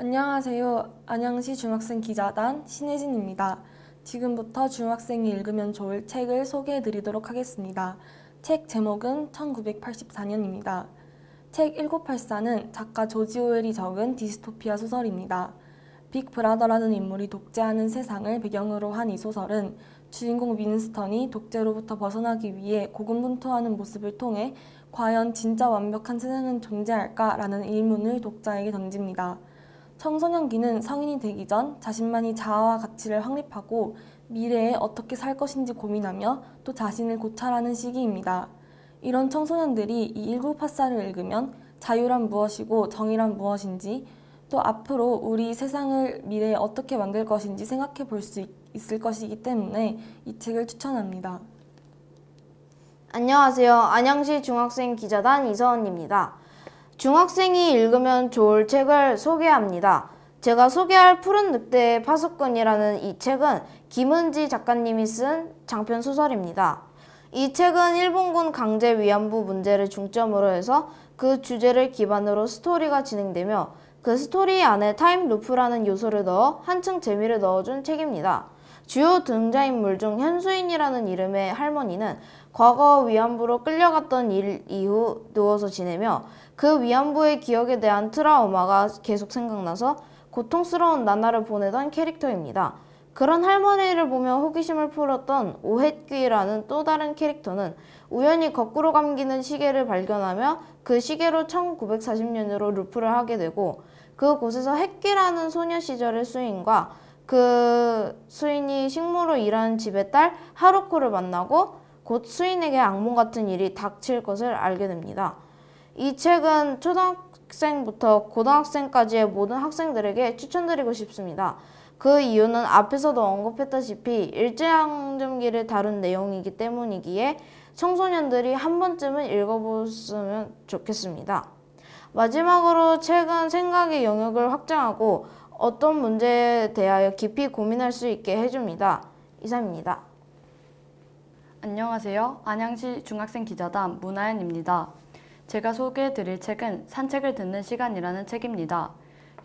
안녕하세요. 안양시 중학생 기자단 신혜진입니다. 지금부터 중학생이 읽으면 좋을 책을 소개해 드리도록 하겠습니다. 책 제목은 1984년입니다. 책 1984는 작가 조지 오웰이 적은 디스토피아 소설입니다. 빅 브라더라는 인물이 독재하는 세상을 배경으로 한 이 소설은 주인공 윈스턴이 독재로부터 벗어나기 위해 고군분투하는 모습을 통해 과연 진짜 완벽한 세상은 존재할까라는 의문을 독자에게 던집니다. 청소년기는 성인이 되기 전 자신만이 자아와 가치를 확립하고 미래에 어떻게 살 것인지 고민하며 또 자신을 고찰하는 시기입니다. 이런 청소년들이 이 1984를 읽으면 자유란 무엇이고 정의란 무엇인지 또 앞으로 우리 세상을 미래에 어떻게 만들 것인지 생각해 볼 수 있을 것이기 때문에 이 책을 추천합니다. 안녕하세요. 안양시 중학생 기자단 이서은입니다. 중학생이 읽으면 좋을 책을 소개합니다. 제가 소개할 푸른 늑대의 파수꾼이라는 이 책은 김은지 작가님이 쓴 장편 소설입니다. 이 책은 일본군 강제 위안부 문제를 중점으로 해서 그 주제를 기반으로 스토리가 진행되며 그 스토리 안에 타임루프라는 요소를 넣어 한층 재미를 넣어준 책입니다. 주요 등장인물 중 현수인이라는 이름의 할머니는 과거 위안부로 끌려갔던 일 이후 누워서 지내며 그 위안부의 기억에 대한 트라우마가 계속 생각나서 고통스러운 나날을 보내던 캐릭터입니다. 그런 할머니를 보며 호기심을 풀었던 오햇귀라는 또 다른 캐릭터는 우연히 거꾸로 감기는 시계를 발견하며 그 시계로 1940년으로 루프를 하게 되고 그곳에서 햇귀라는 소녀 시절의 수인과 그 수인이 식모로 일하는 집의 딸 하루코를 만나고 곧 수인에게 악몽 같은 일이 닥칠 것을 알게 됩니다. 이 책은 초등학생부터 고등학생까지의 모든 학생들에게 추천드리고 싶습니다. 그 이유는 앞에서도 언급했다시피 일제강점기를 다룬 내용이기 때문이기에 청소년들이 한 번쯤은 읽어보셨으면 좋겠습니다. 마지막으로 책은 생각의 영역을 확장하고 어떤 문제에 대하여 깊이 고민할 수 있게 해줍니다. 이상입니다. 안녕하세요. 안양시 중학생 기자단 문하연입니다. 제가 소개해드릴 책은 산책을 듣는 시간이라는 책입니다.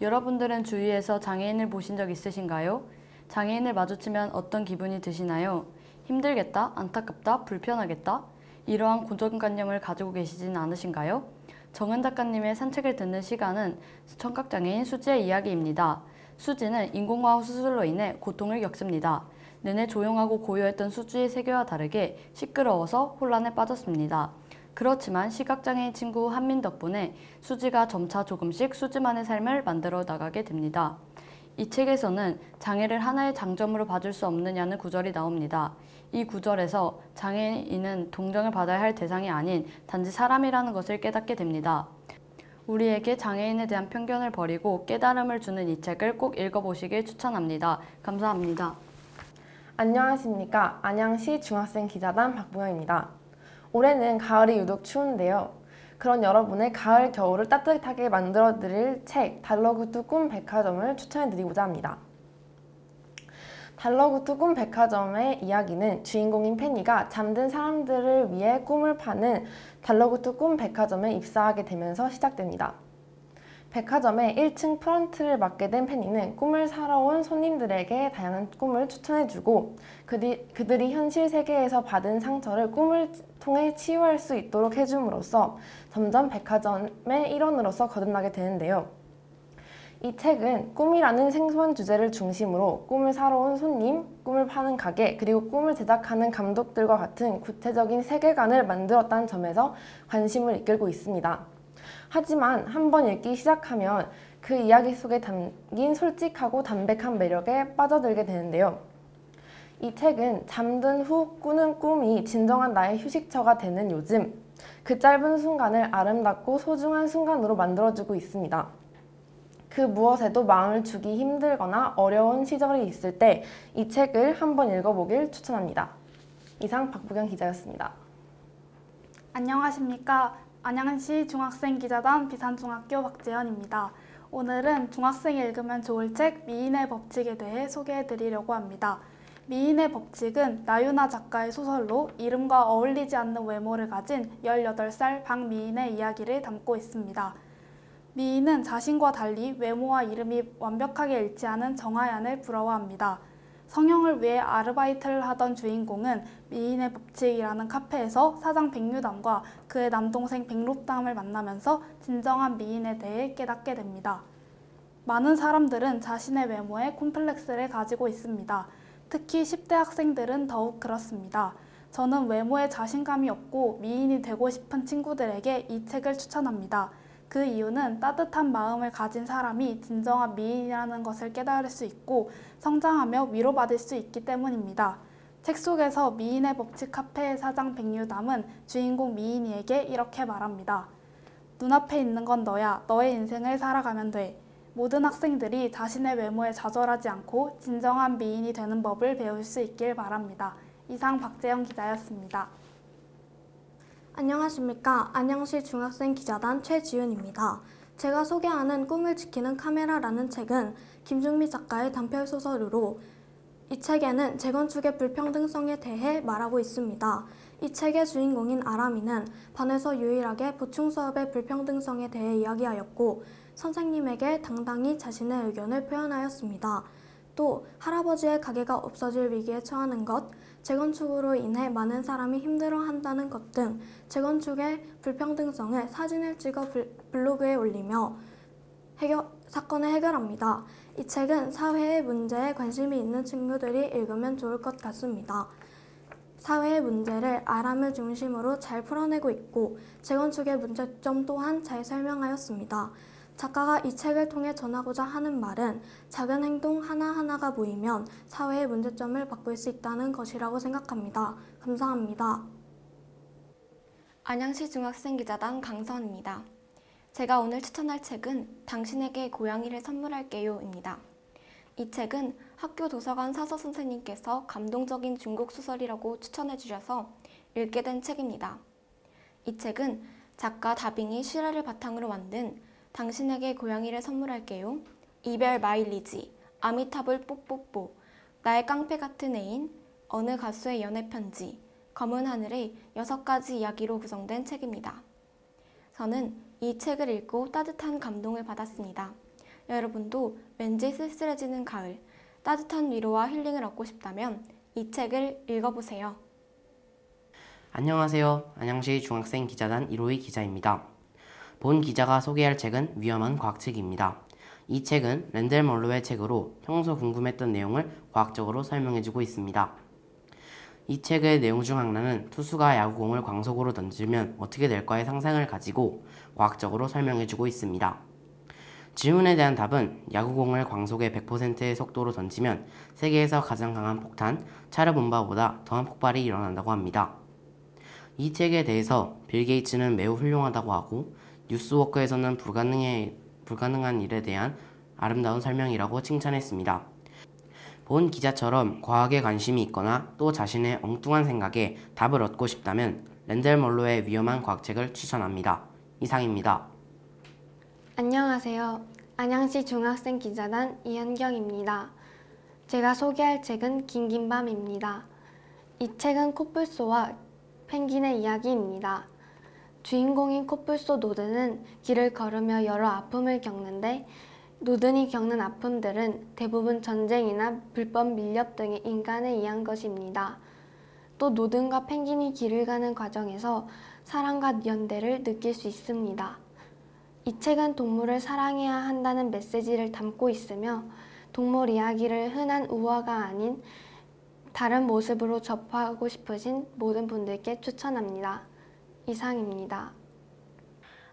여러분들은 주위에서 장애인을 보신 적 있으신가요? 장애인을 마주치면 어떤 기분이 드시나요? 힘들겠다, 안타깝다, 불편하겠다? 이러한 고정관념을 가지고 계시진 않으신가요? 정은 작가님의 산책을 듣는 시간은 청각장애인 수지의 이야기입니다. 수지는 인공화학 수술로 인해 고통을 겪습니다. 내내 조용하고 고요했던 수지의 세계와 다르게 시끄러워서 혼란에 빠졌습니다. 그렇지만 시각장애인 친구 한민 덕분에 수지가 점차 조금씩 수지만의 삶을 만들어 나가게 됩니다. 이 책에서는 장애를 하나의 장점으로 봐줄 수 없느냐는 구절이 나옵니다. 이 구절에서 장애인은 동정을 받아야 할 대상이 아닌 단지 사람이라는 것을 깨닫게 됩니다. 우리에게 장애인에 대한 편견을 버리고 깨달음을 주는 이 책을 꼭 읽어보시길 추천합니다. 감사합니다. 안녕하십니까. 안양시 중학생 기자단 박보영입니다. 올해는 가을이 유독 추운데요. 그런 여러분의 가을 겨울을 따뜻하게 만들어드릴 책 달러구두 꿈 백화점을 추천해드리고자 합니다. 달러구두 꿈 백화점의 이야기는 주인공인 페니가 잠든 사람들을 위해 꿈을 파는 달러구두 꿈 백화점에 입사하게 되면서 시작됩니다. 백화점의 1층 프런트를 맡게 된 페니는 꿈을 사러 온 손님들에게 다양한 꿈을 추천해주고 그들이 현실 세계에서 받은 상처를 꿈을 통해 치유할 수 있도록 해줌으로써 점점 백화점의 일원으로서 거듭나게 되는데요. 이 책은 꿈이라는 생소한 주제를 중심으로 꿈을 사러 온 손님, 꿈을 파는 가게, 그리고 꿈을 제작하는 감독들과 같은 구체적인 세계관을 만들었다는 점에서 관심을 이끌고 있습니다. 하지만 한번 읽기 시작하면 그 이야기 속에 담긴 솔직하고 담백한 매력에 빠져들게 되는데요. 이 책은 잠든 후 꾸는 꿈이 진정한 나의 휴식처가 되는 요즘, 그 짧은 순간을 아름답고 소중한 순간으로 만들어주고 있습니다. 그 무엇에도 마음을 주기 힘들거나 어려운 시절이 있을 때 이 책을 한번 읽어보길 추천합니다. 이상 박보경 기자였습니다. 안녕하십니까. 안양시 중학생 기자단 비산중학교 박재현입니다. 오늘은 중학생이 읽으면 좋을 책 미인의 법칙에 대해 소개해드리려고 합니다. 미인의 법칙은 나유나 작가의 소설로 이름과 어울리지 않는 외모를 가진 18살 박미인의 이야기를 담고 있습니다. 미인은 자신과 달리 외모와 이름이 완벽하게 일치하는 정하얀을 부러워합니다. 성형을 위해 아르바이트를 하던 주인공은 미인의 법칙이라는 카페에서 사장 백류담과 그의 남동생 백록담을 만나면서 진정한 미인에 대해 깨닫게 됩니다. 많은 사람들은 자신의 외모에 콤플렉스를 가지고 있습니다. 특히 10대 학생들은 더욱 그렇습니다. 저는 외모에 자신감이 없고 미인이 되고 싶은 친구들에게 이 책을 추천합니다. 그 이유는 따뜻한 마음을 가진 사람이 진정한 미인이라는 것을 깨달을 수 있고 성장하며 위로받을 수 있기 때문입니다. 책 속에서 미인의 법칙 카페의 사장 백유담은 주인공 미인이에게 이렇게 말합니다. 눈앞에 있는 건 너야. 너의 인생을 살아가면 돼. 모든 학생들이 자신의 외모에 좌절하지 않고 진정한 미인이 되는 법을 배울 수 있길 바랍니다. 이상 박재영 기자였습니다. 안녕하십니까. 안양시 중학생 기자단 최지윤입니다. 제가 소개하는 꿈을 지키는 카메라라는 책은 김중미 작가의 단편 소설으로 이 책에는 재건축의 불평등성에 대해 말하고 있습니다. 이 책의 주인공인 아람이는 반에서 유일하게 보충 수업의 불평등성에 대해 이야기하였고 선생님에게 당당히 자신의 의견을 표현하였습니다. 또 할아버지의 가게가 없어질 위기에 처하는 것, 재건축으로 인해 많은 사람이 힘들어한다는 것 등 재건축의 불평등성을 사진을 찍어 블로그에 올리며 사건을 해결합니다. 이 책은 사회의 문제에 관심이 있는 친구들이 읽으면 좋을 것 같습니다. 사회의 문제를 아람을 중심으로 잘 풀어내고 있고 재건축의 문제점 또한 잘 설명하였습니다. 작가가 이 책을 통해 전하고자 하는 말은 작은 행동 하나하나가 모이면 사회의 문제점을 바꿀 수 있다는 것이라고 생각합니다. 감사합니다. 안양시 중학생 기자단 강선입니다. 제가 오늘 추천할 책은 당신에게 고양이를 선물할게요입니다. 이 책은 학교 도서관 사서 선생님께서 감동적인 중국 소설이라고 추천해 주셔서 읽게 된 책입니다. 이 책은 작가 다빙이 실화를 바탕으로 만든 당신에게 고양이를 선물할게요, 이별 마일리지, 아미타불 뽀뽀뽀, 나의 깡패 같은 애인, 어느 가수의 연애 편지, 검은 하늘의 6가지 이야기로 구성된 책입니다. 저는 이 책을 읽고 따뜻한 감동을 받았습니다. 여러분도 왠지 쓸쓸해지는 가을, 따뜻한 위로와 힐링을 얻고 싶다면 이 책을 읽어보세요. 안녕하세요. 안양시 중학생 기자단 1호의 기자입니다. 본 기자가 소개할 책은 위험한 과학책입니다. 이 책은 랜델 멀로의 책으로 평소 궁금했던 내용을 과학적으로 설명해주고 있습니다. 이 책의 내용 중 하나는 투수가 야구공을 광속으로 던지면 어떻게 될까의 상상을 가지고 과학적으로 설명해주고 있습니다. 질문에 대한 답은 야구공을 광속의 100%의 속도로 던지면 세계에서 가장 강한 폭탄, 차르본바보다 더한 폭발이 일어난다고 합니다. 이 책에 대해서 빌 게이츠는 매우 훌륭하다고 하고 뉴스워커에서는 불가능한 일에 대한 아름다운 설명이라고 칭찬했습니다. 본 기자처럼 과학에 관심이 있거나 또 자신의 엉뚱한 생각에 답을 얻고 싶다면 랜델 멀로의 위험한 과학책을 추천합니다. 이상입니다. 안녕하세요. 안양시 중학생 기자단 이현경입니다. 제가 소개할 책은 긴긴밤입니다. 이 책은 코뿔소와 펭귄의 이야기입니다. 주인공인 코뿔소 노드는 길을 걸으며 여러 아픔을 겪는데 노든이 겪는 아픔들은 대부분 전쟁이나 불법 밀렵 등에 인간에 의한 것입니다. 또 노든과 펭귄이 길을 가는 과정에서 사랑과 연대를 느낄 수 있습니다. 이 책은 동물을 사랑해야 한다는 메시지를 담고 있으며 동물 이야기를 흔한 우화가 아닌 다른 모습으로 접하고 싶으신 모든 분들께 추천합니다. 이상입니다.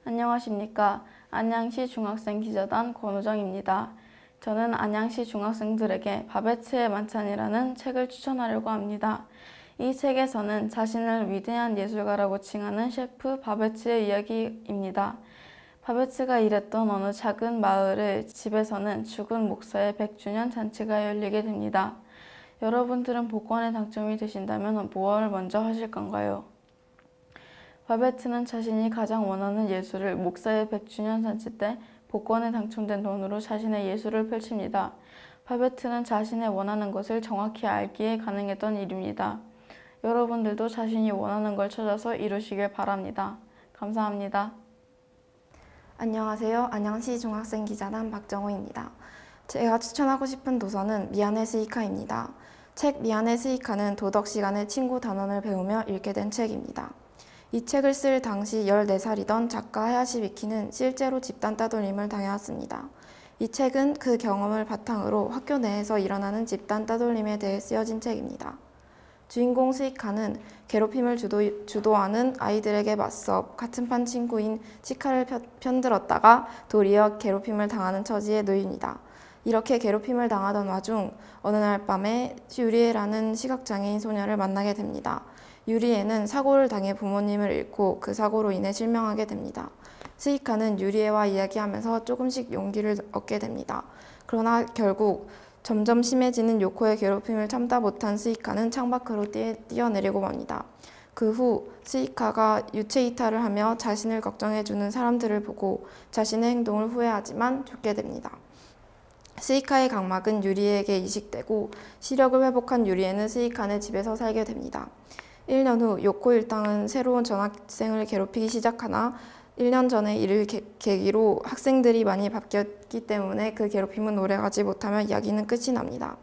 안녕하십니까. 안양시 중학생 기자단 권우정입니다. 저는 안양시 중학생들에게 바베츠의 만찬이라는 책을 추천하려고 합니다. 이 책에서는 자신을 위대한 예술가라고 칭하는 셰프 바베츠의 이야기입니다. 바베츠가 일했던 어느 작은 마을의 집에서는 죽은 목사의 100주년 잔치가 열리게 됩니다. 여러분들은 복권에 당첨이 되신다면 무엇을 먼저 하실 건가요? 바베츠는 자신이 가장 원하는 예술을 목사의 100주년 잔치 때 복권에 당첨된 돈으로 자신의 예술을 펼칩니다. 바베츠는 자신의 원하는 것을 정확히 알기에 가능했던 일입니다. 여러분들도 자신이 원하는 걸 찾아서 이루시길 바랍니다. 감사합니다. 안녕하세요. 안양시 중학생 기자단 박정호입니다. 제가 추천하고 싶은 도서는 미안해 스이카입니다. 책 미안해 스이카는 도덕 시간에 친구 단원을 배우며 읽게 된 책입니다. 이 책을 쓸 당시 14살이던 작가 하야시 미키는 실제로 집단 따돌림을 당해왔습니다. 이 책은 그 경험을 바탕으로 학교 내에서 일어나는 집단 따돌림에 대해 쓰여진 책입니다. 주인공 스이카는 괴롭힘을 주도하는 아이들에게 맞서 같은 반 친구인 치카를 편들었다가 도리어 괴롭힘을 당하는 처지에 놓입니다. 이렇게 괴롭힘을 당하던 와중 어느 날 밤에 유리에라는 시각장애인 소녀를 만나게 됩니다. 유리에는 사고를 당해 부모님을 잃고 그 사고로 인해 실명하게 됩니다. 스이카는 유리에와 이야기하면서 조금씩 용기를 얻게 됩니다. 그러나 결국 점점 심해지는 요코의 괴롭힘을 참다 못한 스이카는 창밖으로 뛰어내리고 맙니다. 그 후 스이카가 유체 이탈을 하며 자신을 걱정해주는 사람들을 보고 자신의 행동을 후회하지만 죽게 됩니다. 스이카의 각막은 유리에게 이식되고 시력을 회복한 유리에는 스이카네 집에서 살게 됩니다. 1년 후 요코 일당은 새로운 전학생을 괴롭히기 시작하나 1년 전에 이를 계기로 학생들이 많이 바뀌었기 때문에 그 괴롭힘은 오래가지 못하며 이야기는 끝이 납니다.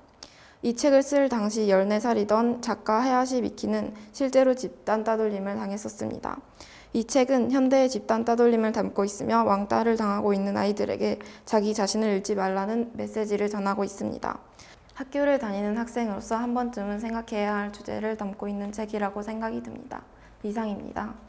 이 책을 쓸 당시 14살이던 작가 하야시 미키는 실제로 집단 따돌림을 당했었습니다. 이 책은 현대의 집단 따돌림을 담고 있으며 왕따를 당하고 있는 아이들에게 자기 자신을 잃지 말라는 메시지를 전하고 있습니다. 학교를 다니는 학생으로서 한 번쯤은 생각해야 할 주제를 담고 있는 책이라고 생각이 듭니다. 이상입니다.